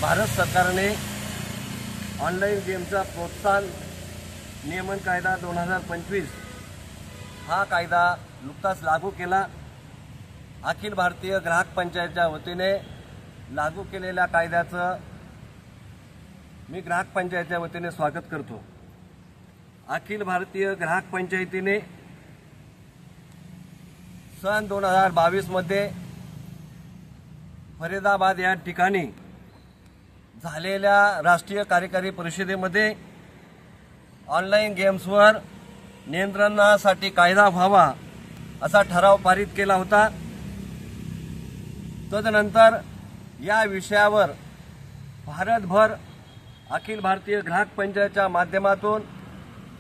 भारत सरकारने ऑनलाईन गेमचा प्रोत्साहन नियमन कायदा 2025 हा कायदा नुकताच लागू केला। अखिल भारतीय ग्राहक पंचायतच्या वतीने लागू केलेल्या कायद्याचं मी ग्राहक पंचायतच्या वतीने स्वागत करतो। अखिल भारतीय ग्राहक पंचायतीने सन 2022 मध्ये फरीदाबाद या ठिकाणी झालेल्या राष्ट्रीय कार्यकारी परिषदेमध्ये ऑनलाईन गेम्सवर नियंत्रणासाठी कायदा व्हावा असा ठराव पारित केला होता। तदनंतर या विषयावर भारतभर अखिल भारतीय ग्राहक पंचायतच्या माध्यमातून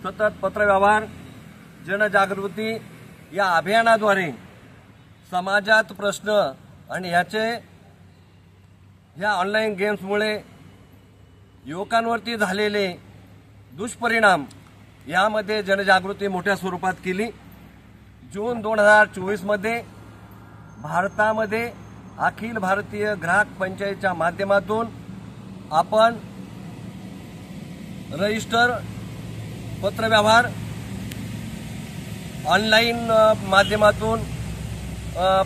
सतत पत्रव्यवहार जनजागृती या अभियानाद्वारे समाजात प्रश्न आणि ह्या ऑनलाईन गेम्समुळे युवकांवरती झालेले दुष्परिणाम यामध्ये जनजागृती मोठ्या स्वरूपात केली। जून 2024 मध्ये भारतामध्ये अखिल भारतीय ग्राहक पंचायतच्या माध्यमातून आपण रजिस्टर पत्रव्यवहार ऑनलाईन माध्यमातून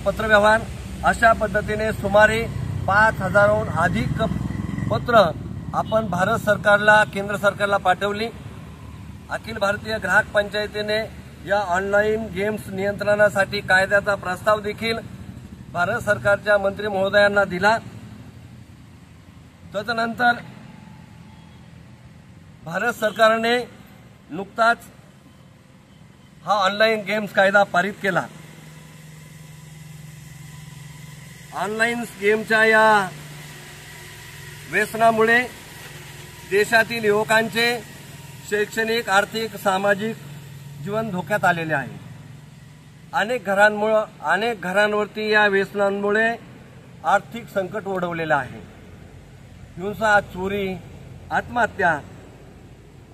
पत्रव्यवहार अशा पद्धतीने सुमारे 5000हून अधिक पत्र आपण भारत सरकारला केंद्र सरकारला पाठवली। अखिल भारतीय ग्राहक पंचायतीने या ऑनलाईन गेम्स नियंत्रणासाठी कायद्याचा प्रस्ताव देखील भारत सरकारच्या मंत्री महोदयांना दिला। तदनंतर भारत सरकारने नुकताच हा ऑनलाईन गेम्स कायदा पारित केला। ऑनलाईन गेमच्या या व्यसनामुळे देशातील युवकांचे शैक्षणिक, आर्थिक, सामाजिक जीवन धोक्यात आलेले आहे। अनेक घरांवरती या व्यसनांमुळे आर्थिक संकट ओढवलेले आहे। हिंसा, चोरी, आत्महत्या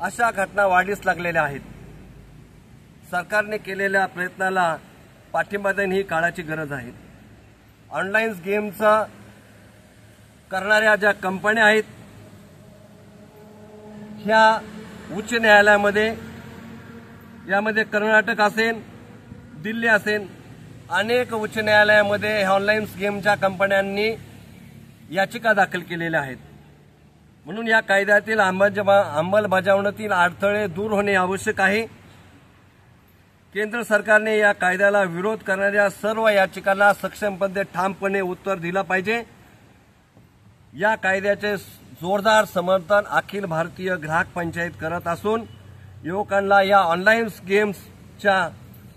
अशा घटना वाढीस लागलेल्या आहेत। सरकारने केलेल्या प्रयत्नाला पाठिंबा देणे ही काळाची गरज आहे। ऑनलाईन गेमचा करणाऱ्या ज्या कंपन्या आहेत ह्या उच्च न्यायालयामध्ये यामध्ये कर्नाटक असेल, दिल्ली असेल, अनेक उच्च न्यायालयामध्ये ऑनलाईन गेमच्या कंपन्यांनी याचिका दाखल केलेल्या आहेत। म्हणून या कायद्यातील अंमलबजावणीतील अडथळे दूर होणे आवश्यक आहे। केंद्र सरकारने या कायद्याला विरोध करणाऱ्या सर्व याचिकांना सक्षमपणे ठामपणे उत्तर दिलं पाहिजे। या कायद्याचे जोरदार समर्थन अखिल भारतीय ग्राहक पंचायत करत असून युवकांना या ऑनलाईन गेम्सच्या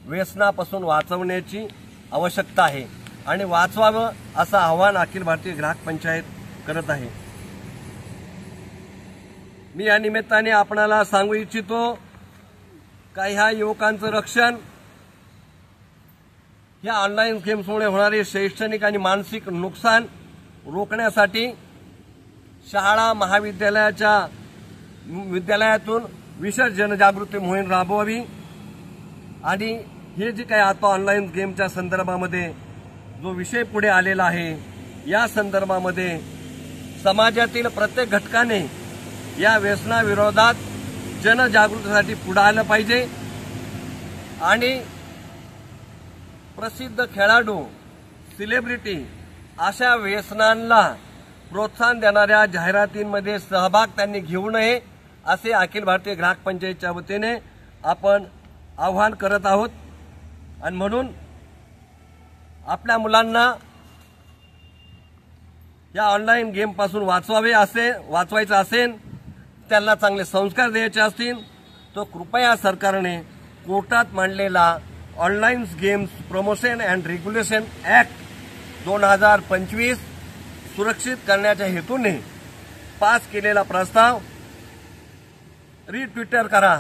व्यसनापासून वाचवण्याची आवश्यकता आहे आणि वाचवावं असं आवाहन अखिल भारतीय ग्राहक पंचायत करत आहे। मी या निमित्ताने आपणाला सांगू इच्छितो का ह्या युवकांचं रक्षण या ऑनलाईन गेम्समुळे होणारे शैक्षणिक आणि मानसिक नुकसान रोखण्यासाठी शाळा विद्यालयातून विशेष जनजागृती मोहीम राबवावी आणि हे जे काही आता ऑनलाईन गेमच्या संदर्भामध्ये जो विषय पुढे आलेला आहे या संदर्भामध्ये समाजातील प्रत्येक घटकाने या व्यसनाविरोधात जनजागृतीसाठी पुढे आलं पाहिजे आणि प्रसिद्ध खेळाडू, सेलिब्रिटी अशा व्यसनांना प्रोत्साहन देणाऱ्या जाहिरातींमध्ये सहभाग त्यांनी घेऊ नये असे अखिल भारतीय ग्राहक पंचायतच्या वतीने आपण आवाहन करत आहोत। आणि म्हणून आपल्या मुलांना या ऑनलाईन गेमपासून वाचवायचं असेल, त्यांना चांगले संस्कार द्यायचे असतील तर कृपया सरकारने कोर्टात मांडलेला online games promotion and regulation act 2025 सुरक्षित करण्याच्या हेतूने पास केलेला प्रस्ताव रिट्विटर करा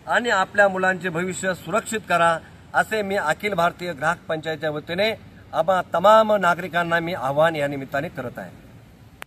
आणि आपल्या मुलांचे भविष्य सुरक्षित करा असे मी अखिल भारतीय ग्राहक पंचायतच्या वतीने तमाम नागरिकांना मी आवाहन या निमित्ताने करत आहे।